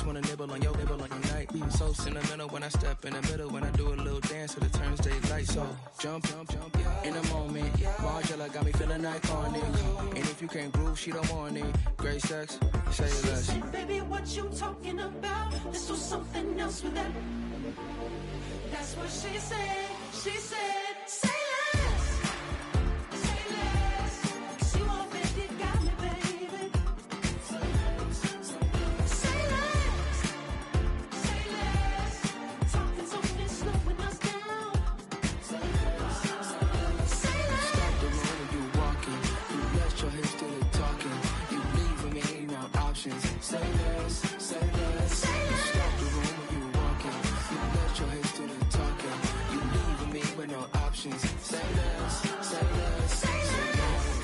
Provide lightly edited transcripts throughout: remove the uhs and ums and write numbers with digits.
wanna nibble on your night. Be so sentimental when I step in the middle. When I do a little dance to the turns they light. So jump in the moment. Margella got me feeling iconic. And if you can't groove, she don't want it. Great sex, say less. She said, baby, what you talking about? This was something else with that. That's what she said. She said, say less. Say less. 'Cause you already got me, baby. Say less. Say less. Say less. Talking's only slowing us down. Say less. Say less. Stop the room when you walking. You rest your hips to the talking. You leaving me ain't no options. Say less. Say less. Say less. Stop the room when you walking. You rest your hips to the talking. You leaving me with no options. Say less. Say less. Say less. Say less. Say less.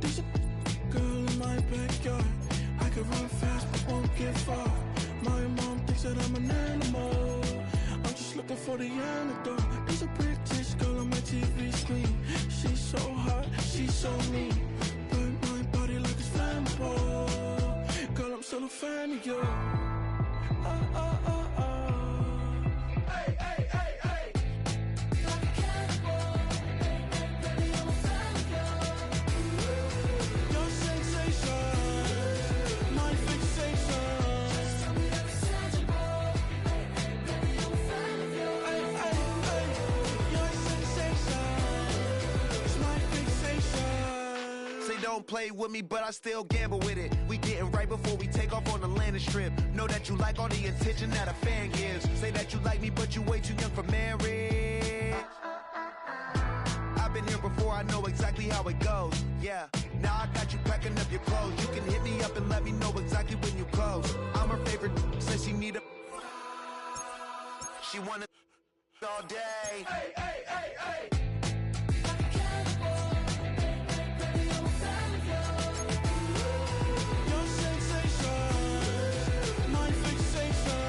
There's a girl in my backyard. I can run fast but won't get far. My mom thinks that I'm an animal. I'm just looking for the antidote. There's a British girl on my TV screen. She's so hot, she's so mean. Burn my body like it's flammable. Girl, I'm still a fan of you. Hey, hey, hey, hey. Like a cannibal. Baby, I'm a fan of Your sensation, my fixation. Tell me that it's tangible. Baby, I'm a fan of you. Hey, hey, hey. Your sensation is my fixation. Say don't play with me, but I still gamble with it. We getting right before we take off on the landing strip. Know that you like all the attention that a fan gives. Say that you like me, but you way too young for marriage. I've been here before, I know exactly how it goes. Yeah, now I got you packing up your clothes. You can hit me up and let me know exactly when you close. I'm her favorite, says she need a. She wanna all day. Hey, hey, hey, hey. Like a cannibal. Baby, I'm a fan of you. Your sensation, my fixation.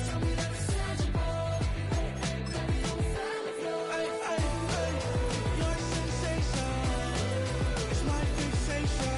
Tell me that it's tangible. Baby, I'm a fan of you. Hey, hey, hey. Your sensation is my fixation.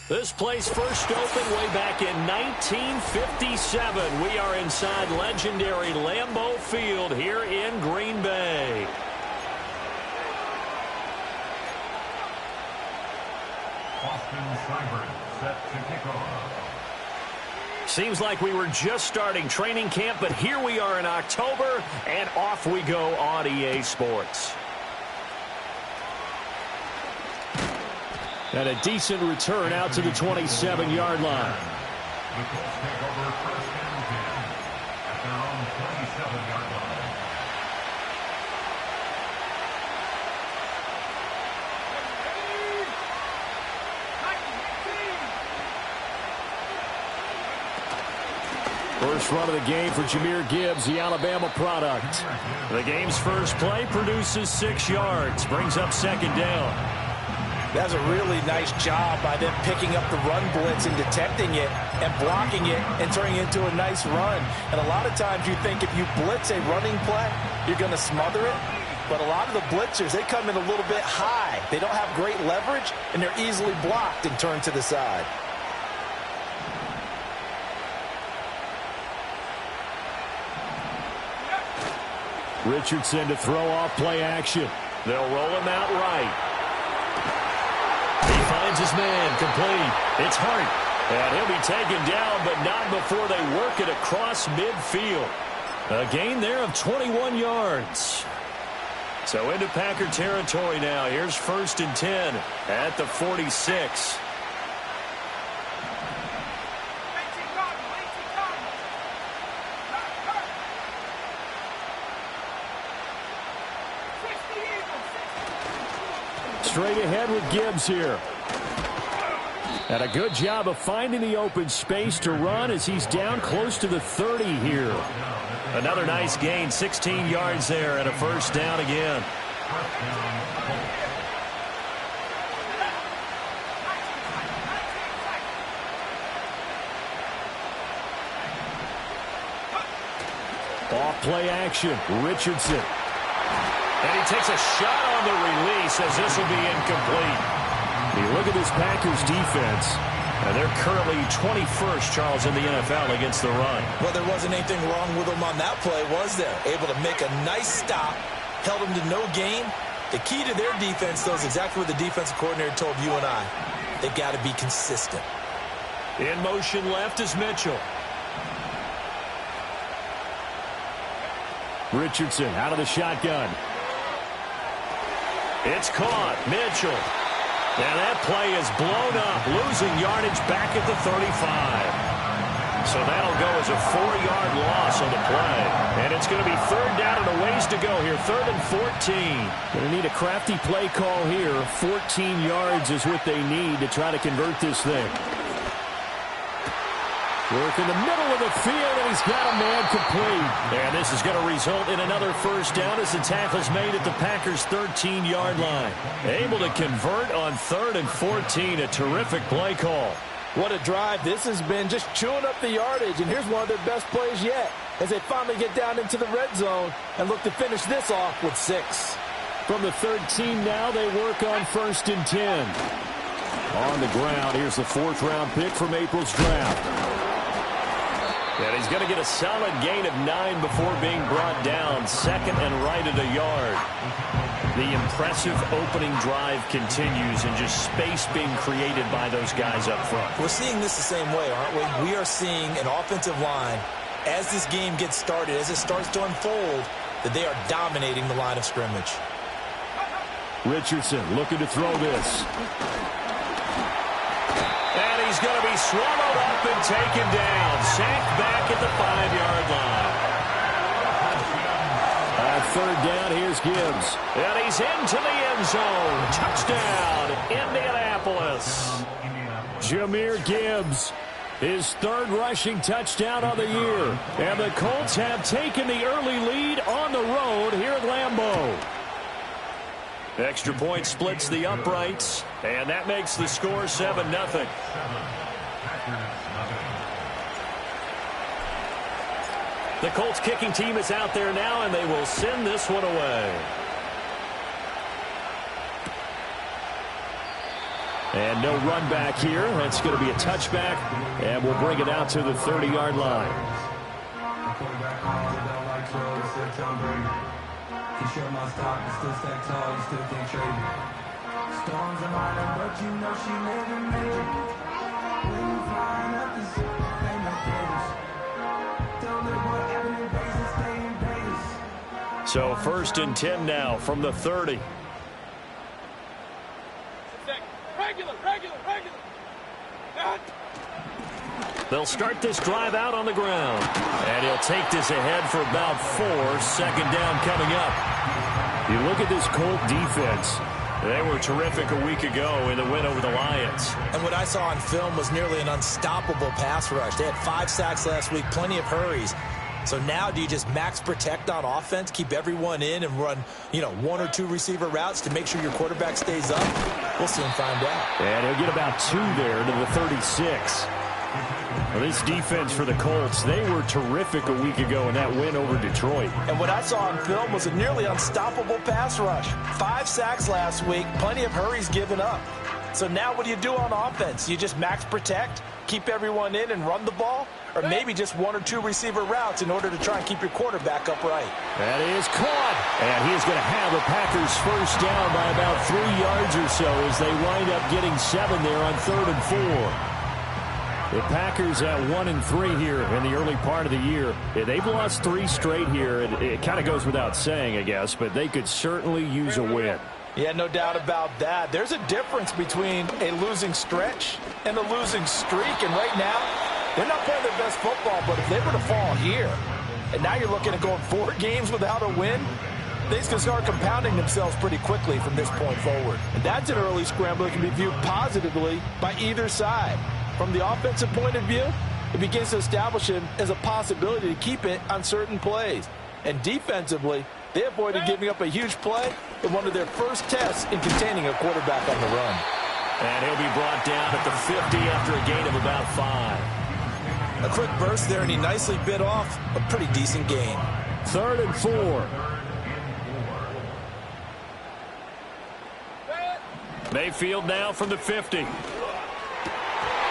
This place first opened way back in 1957. We are inside legendary Lambeau Field here in Green Bay. Austin Seibert set to kick off. Seems like we were just starting training camp, but here we are in October, and off we go on EA Sports. And a decent return out to the 27-yard line. The Colts take over first and 10 at their own 27-yard line. First run of the game for Jahmyr Gibbs, the Alabama product. The game's first play produces 6 yards, brings up second down. That's a really nice job by them picking up the run blitz and detecting it and blocking it and turning it into a nice run. And a lot of times you think if you blitz a running play, you're going to smother it. But a lot of the blitzers, they come in a little bit high They don't have great leverage, and they're easily blocked and turned to the side. Richardson to throw off play action. They'll roll him out right. He finds his man, complete. It's Hart. And he'll be taken down, but not before they work it across midfield. A gain there of 21 yards. So into Packer territory now. Here's 1st and 10 at the 46. Straight ahead with Gibbs here. And a good job of finding the open space to run as he's down close to the 30 here. Another nice gain, 16 yards there and a 1st down again. Off play action, Richardson. And he takes a shot on the release as this will be incomplete. You look at this Packers defense, and they're currently 21st, Charles, in the NFL against the run. Well, there wasn't anything wrong with them on that play, was there? Able to make a nice stop, held them to no gain. The key to their defense, though, is exactly what the defensive coordinator told you and I. They got to be consistent. In motion left is Mitchell. Richardson out of the shotgun. It's caught. Mitchell. And that play is blown up, losing yardage back at the 35. So that'll go as a 4-yard loss on the play. And it's going to be 3rd down and a ways to go here. 3rd and 14. Going to need a crafty play call here. 14 yards is what they need to try to convert this thing. Work in the middle of the field, and he's got a man complete. And this is going to result in another 1st down as the tackle's made at the Packers' 13-yard line. Able to convert on 3rd and 14. A terrific play call. What a drive. This has been just chewing up the yardage, and here's one of their best plays yet as they finally get down into the red zone and look to finish this off with 6. From the 13 now, they work on 1st and 10. On the ground, here's the 4th-round pick from April's draft. And he's going to get a solid gain of 9 before being brought down. 2nd and right at a yard. The impressive opening drive continues and just space being created by those guys up front. We're seeing this the same way, aren't we? We are seeing an offensive line, as this game gets started, as it starts to unfold, that they are dominating the line of scrimmage. Richardson looking to throw this. And he's going to be swallowed up and taken down. Sacked back at the 5-yard line. 3rd down, here's Gibbs. And he's into the end zone. Touchdown, Indianapolis. Jahmyr Gibbs, his 3rd rushing touchdown of the year. And the Colts have taken the early lead on the road here at Lambeau. Extra point splits the uprights, and that makes the score 7-0. The Colts kicking team is out there now, and they will send this one away. And no run back here. That's going to be a touchback, and we'll bring it out to the 30-yard line. You show my stock, you still stack tall, you still can't trade me. Storms are mine, but you know she living major. When you flying up this, ain't no haters. Don't look what happened in Vegas, stay in Vegas. So 1st and 10 now from the 30. Regular. They'll start this drive out on the ground. And he'll take this ahead for about 4. 2nd down coming up. You look at this Colt defense. They were terrific a week ago in the win over the Lions. And what I saw on film was nearly an unstoppable pass rush. They had 5 sacks last week, plenty of hurries. So now do you just max protect on offense, keep everyone in and run, 1 or 2 receiver routes to make sure your quarterback stays up? We'll soon find out. And he'll get about 2 there to the 36. Well, this defense for the Colts, they were terrific a week ago in that win over Detroit. And what I saw on film was a nearly unstoppable pass rush. 5 sacks last week, plenty of hurries given up. So now what do you do on offense? You just max protect, keep everyone in and run the ball? Or maybe just 1 or 2 receiver routes in order to try and keep your quarterback upright. That is caught. And he is going to have the Packers first down by about 3 yards or so as they wind up getting 7 there on 3rd and 4. The Packers at 1-3 here in the early part of the year. They've lost 3 straight here. It kind of goes without saying, I guess, but they could certainly use a win. Yeah, no doubt about that. There's a difference between a losing stretch and a losing streak. And right now, they're not playing their best football, but if they were to fall here, and now you're looking at going 4 games without a win, things can start compounding themselves pretty quickly from this point forward. And that's an early scramble that can be viewed positively by either side. From the offensive point of view, it begins to establish him as a possibility to keep it on certain plays. And defensively, they avoided giving up a huge play in one of their first tests in containing a quarterback on the run. And he'll be brought down at the 50 after a gain of about 5. A quick burst there, and he nicely bit off a pretty decent gain. 3rd and 4. Mayfield now from the 50. And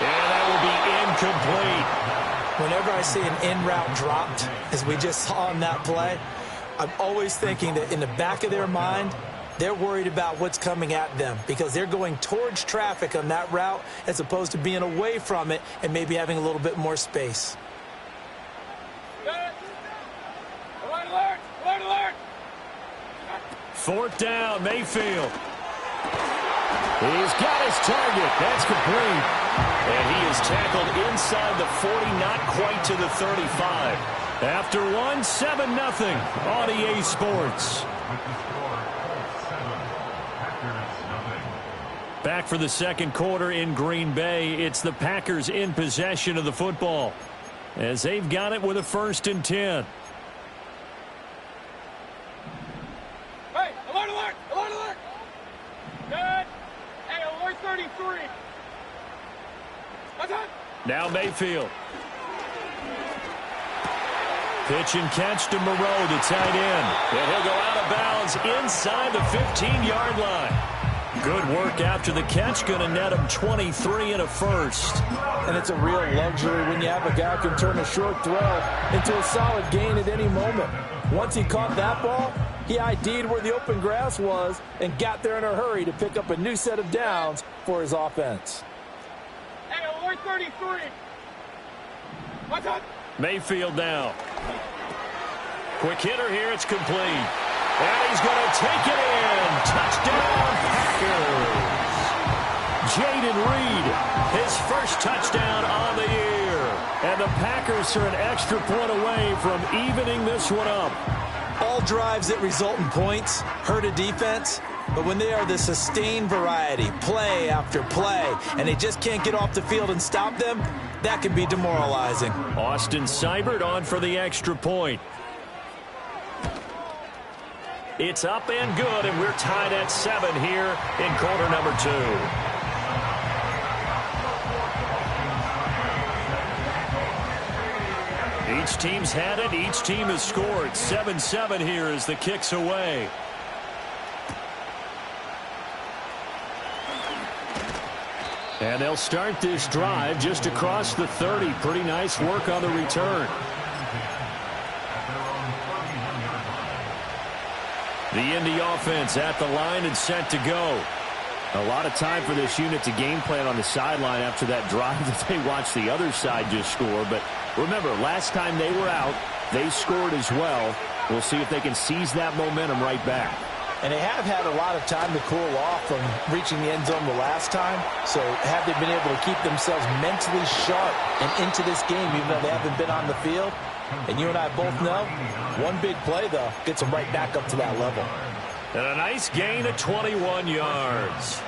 that will be incomplete. Whenever I see an in-route dropped, as we just saw on that play, I'm always thinking that in the back of their mind, they're worried about what's coming at them because they're going towards traffic on that route as opposed to being away from it and maybe having a little bit more space. Alert, alert, alert, alert. 4th down, Mayfield. He's got his target. That's complete. And he is tackled inside the 40, not quite to the 35. After 1, 7-0 on EA Sports. Back for the second quarter in Green Bay. It's the Packers in possession of the football as they've got it with a 1st and 10. Hey, alert, alert, alert, alert. Good. Hey, alert 33. That's it. Now Mayfield. Pitch and catch to Moreau, the tight end. And he'll go out of bounds inside the 15-yard line. Good work after the catch. Going to net him 23 and a first. And it's a real luxury when you have a guy who can turn a short throw into a solid gain at any moment. Once he caught that ball, he ID'd where the open grass was and got there in a hurry to pick up a new set of downs for his offense. Hey, alert 33. What's up? Mayfield now. Quick hitter here. It's complete. And he's going to take it in. Touchdown, Packers. Jaden Reed, his first touchdown on the year. And the Packers are an extra point away from evening this one up. All drives that result in points hurt a defense, but when they are the sustained variety, play after play, and they just can't get off the field and stop them, that can be demoralizing. Austin Seibert on for the extra point. It's up and good, and we're tied at 7 here in quarter number 2. Each team's had it. Each team has scored. 7-7 here as the kick's away. And they'll start this drive just across the 30. Pretty nice work on the return. The Indy offense at the line and set to go. A lot of time for this unit to game plan on the sideline after that drive that they watched the other side just score. But remember, last time they were out, they scored as well. We'll see if they can seize that momentum right back. And they have had a lot of time to cool off from reaching the end zone the last time. So have they been able to keep themselves mentally sharp and into this game even though they haven't been on the field? And you and I both know, one big play, though, gets them right back up to that level. And a nice gain of 21 yards.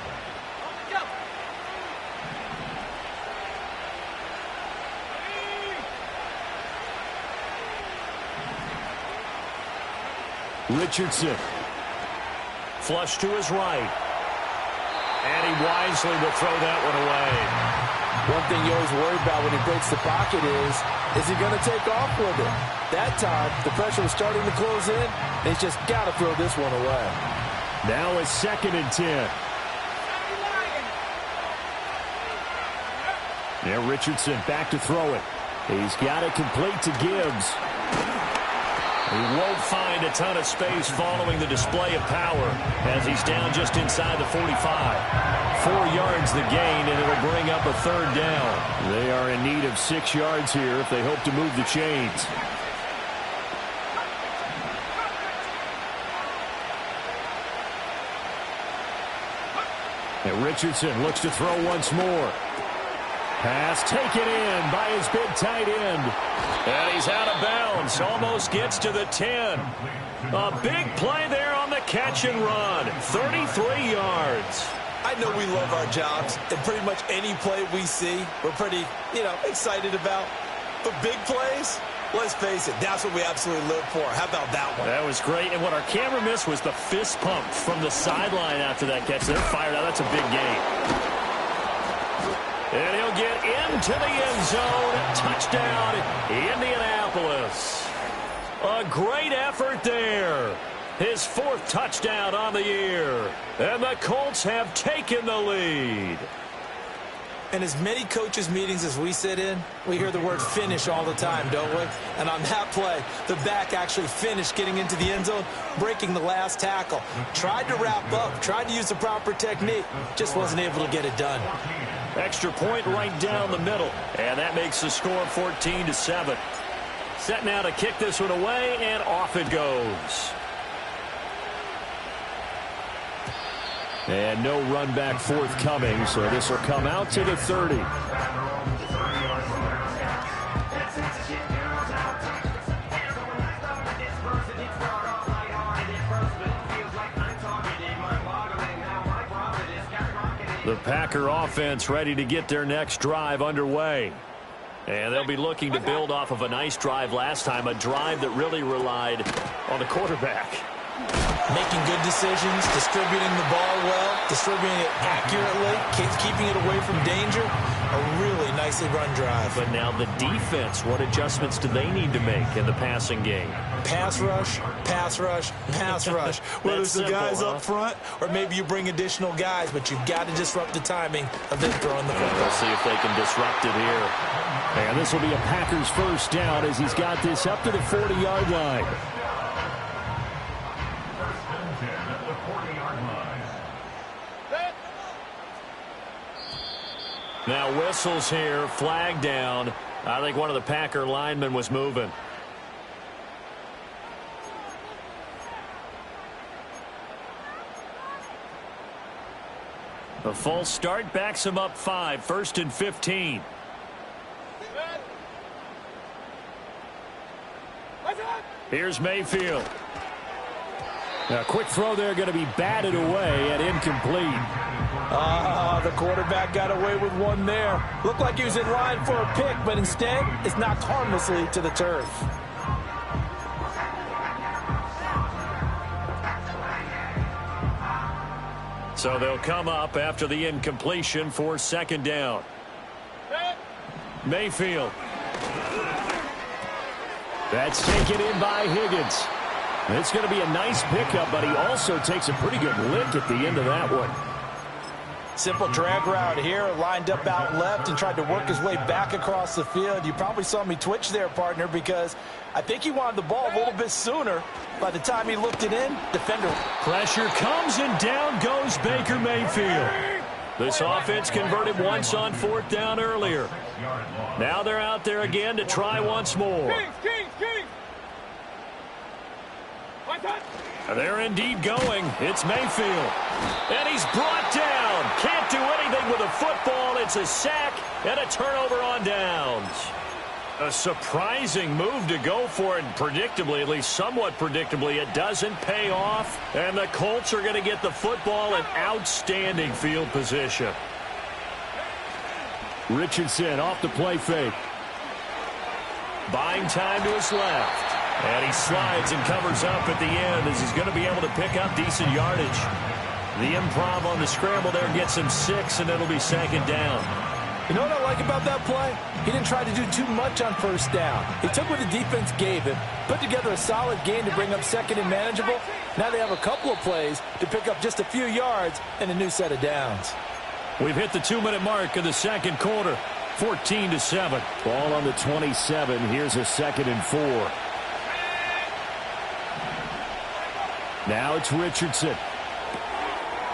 Richardson. Flush to his right. And he wisely will throw that one away. One thing you always worry about when he breaks the pocket is he going to take off with it? That time, the pressure was starting to close in, and he's just got to throw this one away. Now it's 2nd and 10. Now Richardson back to throw it. He's got it complete to Gibbs. He won't find a ton of space following the display of power as he's down just inside the 45. 4 yards the gain, and it'll bring up a 3rd down. They are in need of 6 yards here if they hope to move the chains. And Richardson looks to throw once more. Pass taken in by his big tight end. And he's out of bounds. Almost gets to the 10. A big play there on the catch and run. 33 yards. I know we love our jobs, and pretty much any play we see, we're pretty, excited about. But big plays, let's face it, that's what we absolutely live for. How about that one? That was great. And what our camera missed was the fist pump from the sideline after that catch. They're fired out. That's a big gain. And he'll get into the end zone. Touchdown, Indianapolis. A great effort there. His 4th touchdown on the year. And the Colts have taken the lead. And as many coaches' meetings as we sit in, we hear the word finish all the time, don't we? And on that play, the back actually finished getting into the end zone, breaking the last tackle. Tried to wrap up, tried to use the proper technique, just wasn't able to get it done. Extra point right down the middle. And that makes the score 14-7. Set now to kick this one away, and off it goes. And no run back forthcoming, so this will come out to the 30. The Packer offense ready to get their next drive underway. And they'll be looking to build off of a nice drive last time, a drive that really relied on the quarterback. Making good decisions, distributing the ball well, distributing it accurately, keeping it away from danger. A really nicely run drive. But now the defense, what adjustments do they need to make in the passing game? Pass rush, pass rush, pass rush. Whether it's the guys up front or maybe you bring additional guys, but you've got to disrupt the timing of them throwing the football. We'll see if they can disrupt it here. And this will be a Packers 1st down as he's got this up to the 40-yard line. Now whistles here, flag down. I think one of the Packer linemen was moving. A false start backs him up 5, 1st and 15. Here's Mayfield. Now, a quick throw there going to be batted away and incomplete. The quarterback got away with one there. Looked like he was in line for a pick, but instead it's knocked harmlessly to the turf. So they'll come up after the incompletion for 2nd down. Mayfield. That's taken in by Higgins. It's going to be a nice pickup, but he also takes a pretty good lick at the end of that one. Simple drag route here, lined up out left and tried to work his way back across the field. You probably saw me twitch there, partner, because I think he wanted the ball a little bit sooner. By the time he looked it in, defender. Pressure comes and down goes Baker Mayfield. This offense converted once on 4th down earlier. Now they're out there again to try once more. They're indeed going. It's Mayfield. And he's brought down. Can't do anything with a football. It's a sack and a turnover on downs. A surprising move to go for it. Predictably, at least somewhat predictably, it doesn't pay off. And the Colts are going to get the football in outstanding field position. Richardson off the play fake. Buying time to his left. And he slides and covers up at the end as he's going to be able to pick up decent yardage. The improv on the scramble there gets him 6, and it'll be 2nd down. You know what I like about that play? He didn't try to do too much on first down. He took what the defense gave him, put together a solid game to bring up second and manageable. Now they have a couple of plays to pick up just a few yards and a new set of downs. We've hit the 2-minute mark in the second quarter. 14-7. Ball on the 27. Here's a 2nd and 4. Now it's Richardson.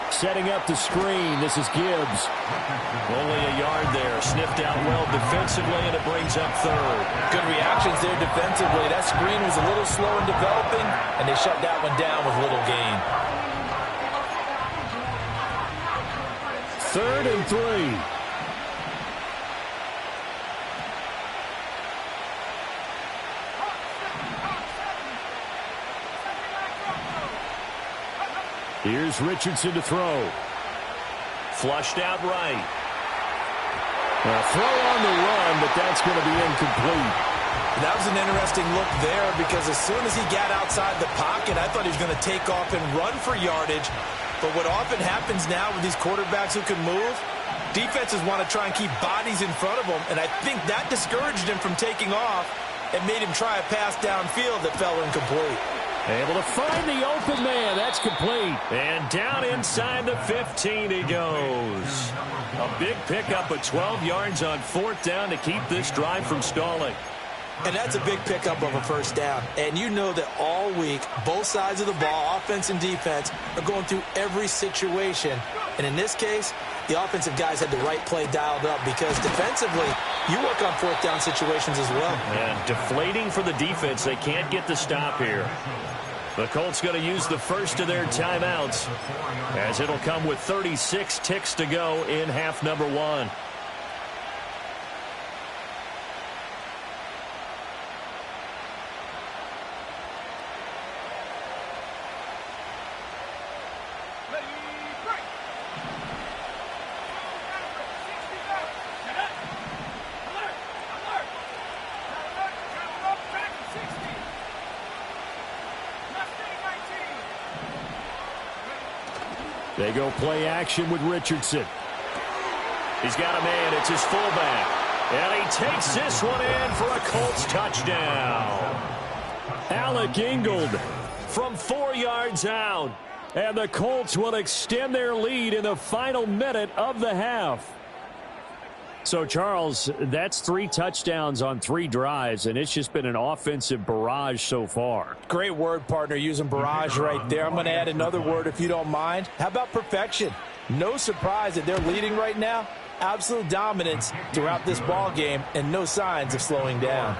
Setting up the screen. This is Gibbs. Only a yard there. Sniffed out well defensively, and it brings up third. Good reactions there defensively. That screen was a little slow in developing, and they shut that one down with little gain. 3rd and 3. Here's Richardson to throw. Flushed out right. A throw on the run, but that's going to be incomplete. That was an interesting look there because as soon as he got outside the pocket, I thought he was going to take off and run for yardage. But what often happens now with these quarterbacks who can move, defenses want to try and keep bodies in front of them, and I think that discouraged him from taking off and made him try a pass downfield that fell incomplete. Able to find the open man. That's complete. And down inside the 15 he goes. A big pickup of 12 yards on 4th down to keep this drive from stalling. And that's a big pickup of a first down. And you know that all week, both sides of the ball, offense and defense, are going through every situation. And in this case, the offensive guys had the right play dialed up because defensively, you work on 4th down situations as well. And deflating for the defense. They can't get the stop here. The Colts going to use the first of their timeouts as it'll come with 36 ticks to go in half number 1. They go play action with Richardson. He's got a man. It's his fullback. And he takes this one in for a Colts touchdown. Alec Ingold from 4 yards out. And the Colts will extend their lead in the final minute of the half. So, Charles, that's 3 touchdowns on 3 drives, and it's just been an offensive barrage so far. Great word, partner, using barrage right there. I'm going to add another word if you don't mind. How about perfection? No surprise that they're leading right now. Absolute dominance throughout this ball game and no signs of slowing down.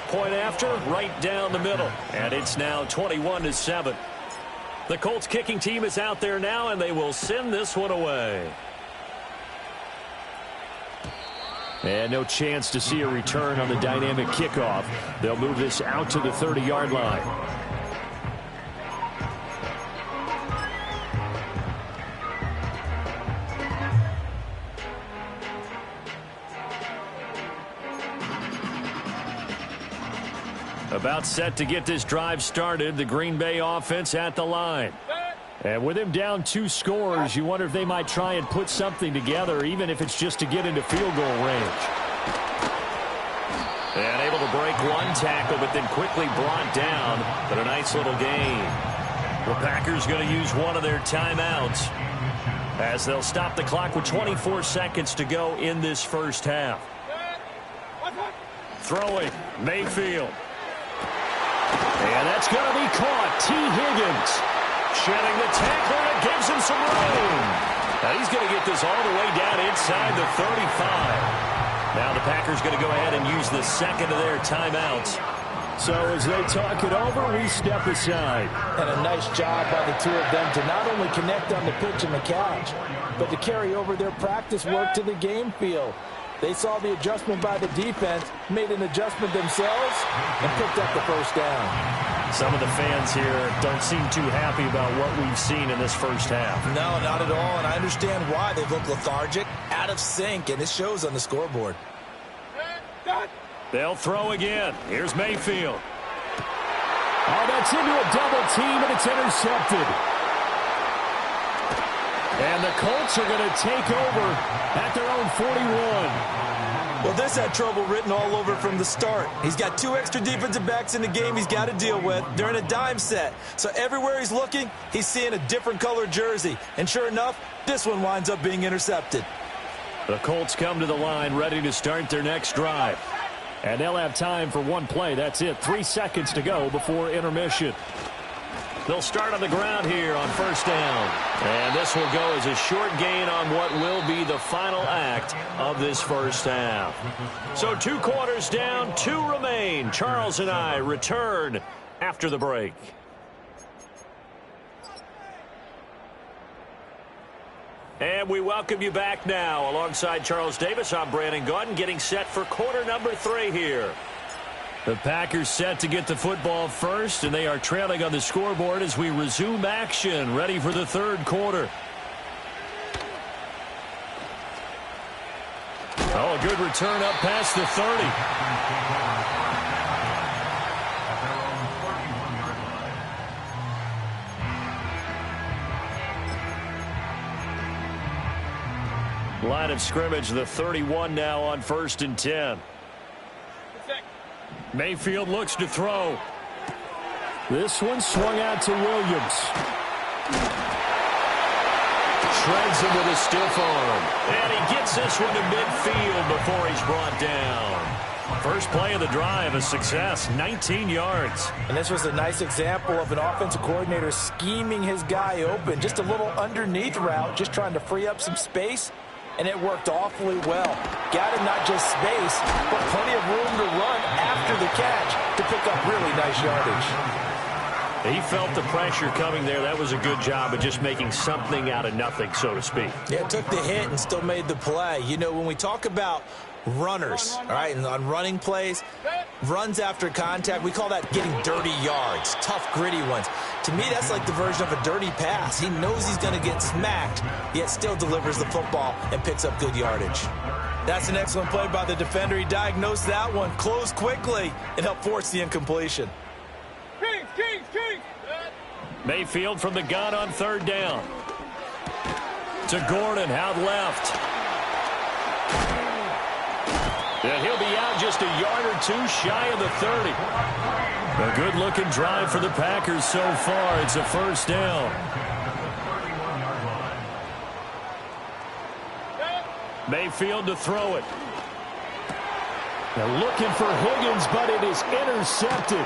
Point after, right down the middle. And it's now 21-7. The Colts kicking team is out there now, and they will send this one away. And no chance to see a return on the dynamic kickoff. They'll move this out to the 30-yard line. About set to get this drive started. The Green Bay offense at the line. And with him down 2 scores, you wonder if they might try and put something together, even if it's just to get into field goal range. And able to break 1 tackle, but then quickly brought down. But a nice little gain. The Packers going to use one of their timeouts as they'll stop the clock with 24 seconds to go in this first half. Throwing, Mayfield. And that's going to be caught. T. Higgins. Shedding the tackler, and gives him some room. Now he's going to get this all the way down inside the 35. Now the Packers going to go ahead and use the second of their timeouts. So as they talk it over, we step aside. And a nice job by the 2 of them to not only connect on the pitch and the catch, but to carry over their practice work to the game field. They saw the adjustment by the defense, made an adjustment themselves, and picked up the first down. Some of the fans here don't seem too happy about what we've seen in this first half. No, not at all, and I understand why. They look lethargic, out of sync, and it shows on the scoreboard. They'll throw again. Here's Mayfield. Oh, that's into a double team, and it's intercepted. And the Colts are going to take over at their own 41. Well, this had trouble written all over from the start. He's got 2 extra defensive backs in the game he's got to deal with. They're in a dime set. So everywhere he's looking, he's seeing a different color jersey. And sure enough, this one winds up being intercepted. The Colts come to the line ready to start their next drive. And they'll have time for one play. That's it. 3 seconds to go before intermission. They'll start on the ground here on first down. And this will go as a short gain on what will be the final act of this first half. So 2 quarters down, 2 remain. Charles and I return after the break. And we welcome you back now. Alongside Charles Davis, I'm Brandon Gaudin, getting set for quarter number 3 here. The Packers set to get the football first, and they are trailing on the scoreboard as we resume action, ready for the third quarter. Oh, a good return up past the 30. Line of scrimmage, the 31 now on 1st and 10. Mayfield looks to throw. This one swung out to Williams. Shreds him with a stiff arm. And he gets this one to midfield before he's brought down. First play of the drive, a success, 19 yards. And this was a nice example of an offensive coordinator scheming his guy open. Just a little underneath route, just trying to free up some space. And it worked awfully well. Got him not just space, but plenty of room to run after the catch to pick up really nice yardage. He felt the pressure coming there. That was a good job of just making something out of nothing, so to speak. Yeah, took the hit and still made the play. You know, when we talk about runners, all right, and on running plays, runs after contact, we call that getting dirty yards, tough, gritty ones. To me, that's like the version of a dirty pass. He knows he's going to get smacked, yet still delivers the football and picks up good yardage. That's an excellent play by the defender. He diagnosed that one, closed quickly, and helped force the incompletion. Kings! Mayfield from the gun on 3rd down. To Gordon, out left. And he'll be out just a yard or 2 shy of the 30. A good-looking drive for the Packers so far. It's a first down. Mayfield to throw it. They're looking for Higgins, but it is intercepted.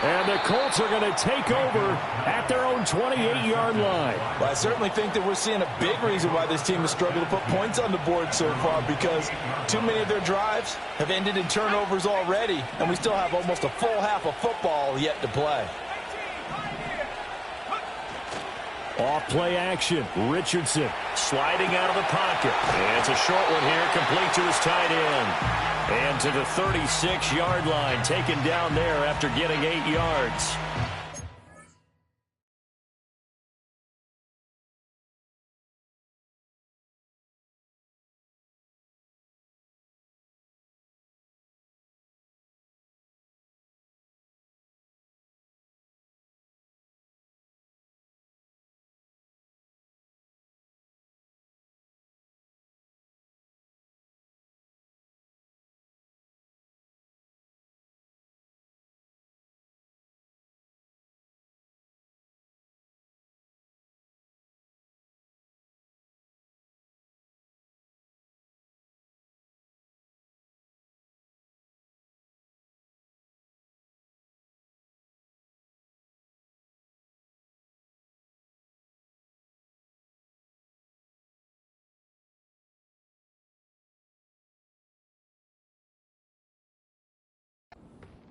And the Colts are going to take over at their own 28-yard line. Well, I certainly think that we're seeing a big reason why this team has struggled to put points on the board so far, because too many of their drives have ended in turnovers already, and we still have almost a full half of football yet to play. Off play action. Richardson sliding out of the pocket. And it's a short one here, complete to his tight end. And to the 36-yard line, taken down there after getting 8 yards.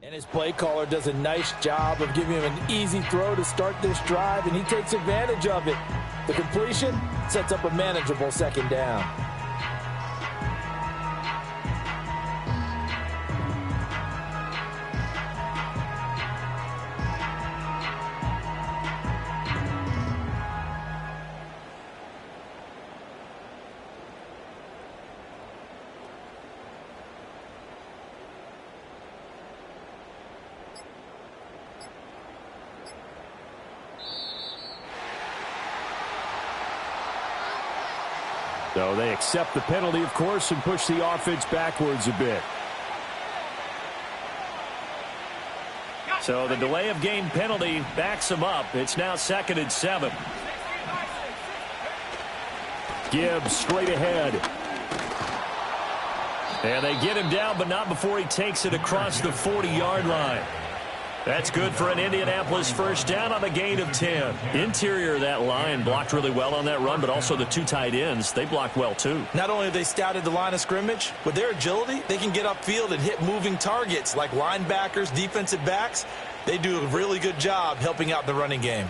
And his play caller does a nice job of giving him an easy throw to start this drive, and he takes advantage of it. The completion sets up a manageable 2nd down. So they accept the penalty, of course, and push the offense backwards a bit. So the delay of game penalty backs them up. It's now 2nd and 7. Gibbs straight ahead. And they get him down, but not before he takes it across the 40-yard line. That's good for an Indianapolis first down on a gain of 10. Interior of that line blocked really well on that run, but also the 2 tight ends, they blocked well too. Not only have they scouted the line of scrimmage, with their agility, they can get upfield and hit moving targets like linebackers, defensive backs. They do a really good job helping out the running game.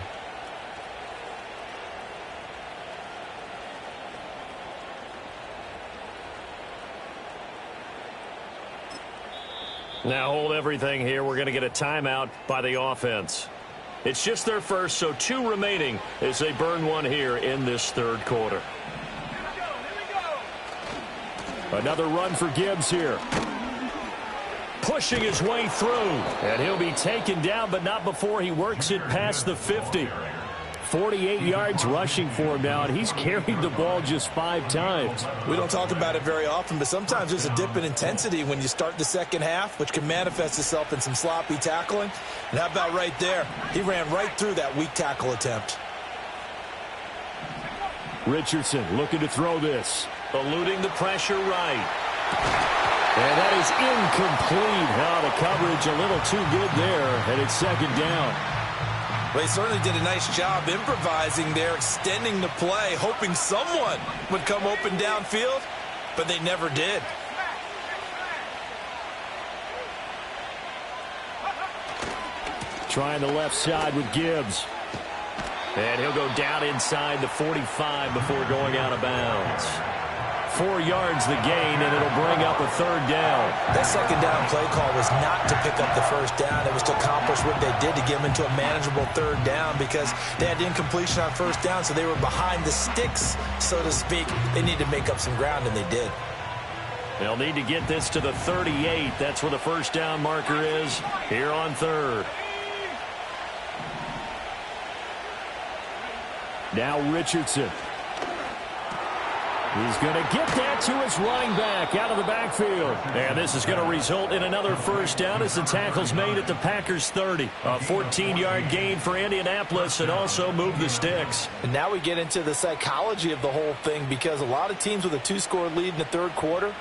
Now hold everything here. We're going to get a timeout by the offense. It's just their first, so 2 remaining as they burn one here in this 3rd quarter. Another run for Gibbs here. Pushing his way through, and he'll be taken down, but not before he works it past the 50. 48 yards rushing for him now, and he's carried the ball just 5 times. We don't talk about it very often, but sometimes there's a dip in intensity when you start the second half, which can manifest itself in some sloppy tackling. And how about right there? He ran right through that weak tackle attempt. Richardson looking to throw this. Eluding the pressure right. And that is incomplete. Now the coverage a little too good there, and it's 2nd down. Well, he certainly did a nice job improvising there, extending the play, hoping someone would come open downfield, but they never did. Trying the left side with Gibbs. And he'll go down inside the 45 before going out of bounds. 4 yards the gain, and it'll bring up a 3rd down. That 2nd down play call was not to pick up the 1st down. It was to accomplish what they did to get them into a manageable 3rd down because they had incompletion on 1st down, so they were behind the sticks, so to speak. They need to make up some ground, and they did. They'll need to get this to the 38. That's where the 1st down marker is here on 3rd. Now Richardson. He's going to get that to his running back out of the backfield. And this is going to result in another 1st down as the tackle's made at the Packers' 30. A 14-yard gain for Indianapolis and also move the sticks. And now we get into the psychology of the whole thing because a lot of teams with a 2-score lead in the 3rd quarter,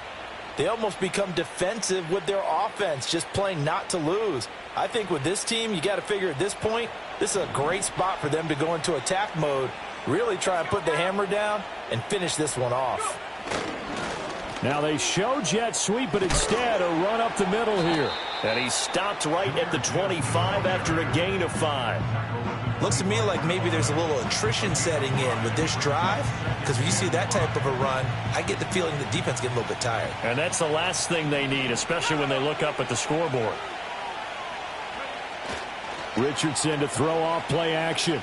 they almost become defensive with their offense, just playing not to lose. I think with this team, you got to figure at this point, this is a great spot for them to go into attack mode, really try and put the hammer down and finish this one off. Now they show jet sweep, but instead a run up the middle here. And he stopped right at the 25 after a gain of 5. Looks to me like maybe there's a little attrition setting in with this drive, because when you see that type of a run, I get the feeling the defense getting a little bit tired. And that's the last thing they need, especially when they look up at the scoreboard. Richardson to throw off play action.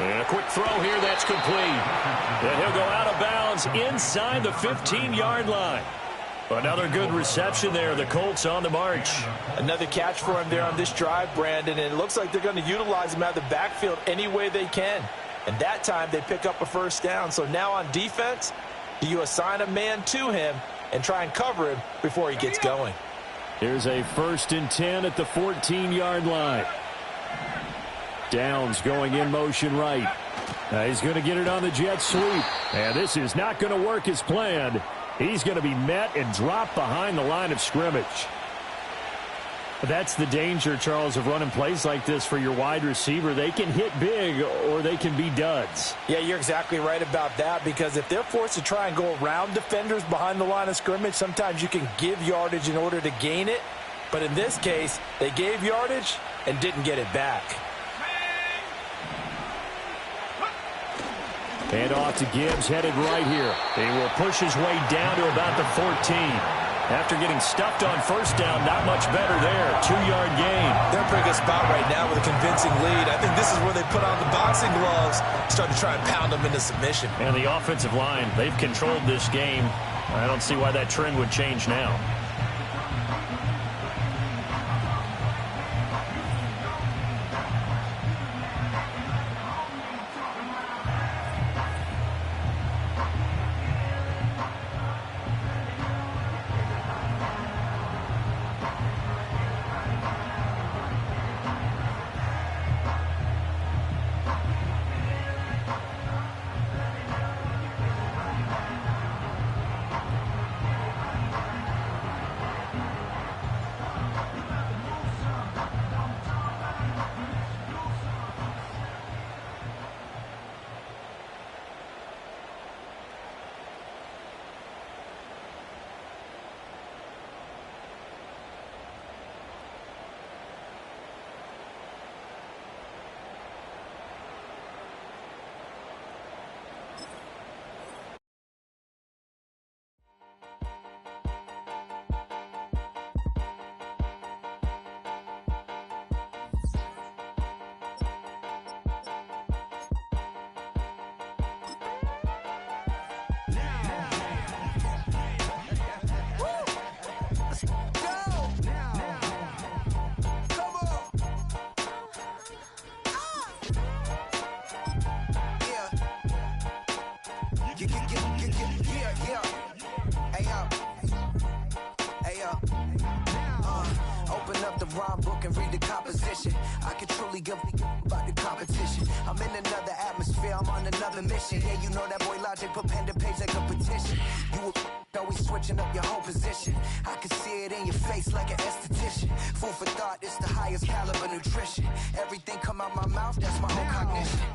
And a quick throw here that's complete. And he'll go out of bounds inside the 15-yard line. Another good reception there. The Colts on the march. Another catch for him there on this drive, Brandon. And it looks like they're going to utilize him out of the backfield any way they can. And that time they pick up a 1st down. So now on defense, do you assign a man to him and try and cover him before he gets going? Here's a 1st and 10 at the 14-yard line. Downs going in motion right. Now he's going to get it on the jet sweep. And this is not going to work as planned. He's going to be met and dropped behind the line of scrimmage. That's the danger, Charles, of running plays like this for your wide receiver. They can hit big or they can be duds. Yeah, you're exactly right about that, because if they're forced to try and go around defenders behind the line of scrimmage, sometimes you can give yardage in order to gain it. But in this case, they gave yardage and didn't get it back. And off to Gibbs, headed right here. He will push his way down to about the 14. After getting stuffed on 1st down, not much better there. 2-yard gain. They're in a pretty good spot right now with a convincing lead. I think this is where they put on the boxing gloves, start to try and pound them into submission. And the offensive line, they've controlled this game. I don't see why that trend would change now. Yeah. Hey, yo. Open up the rhyme book and read the composition. I can truly give about the competition. I'm in another atmosphere, I'm on another mission. Yeah, you know that boy Logic put pen to page like a petition. You always switching up your whole position. I can see it in your face like an esthetician. Food for thought, it's the highest caliber nutrition. Everything come out my mouth, that's my own cognition.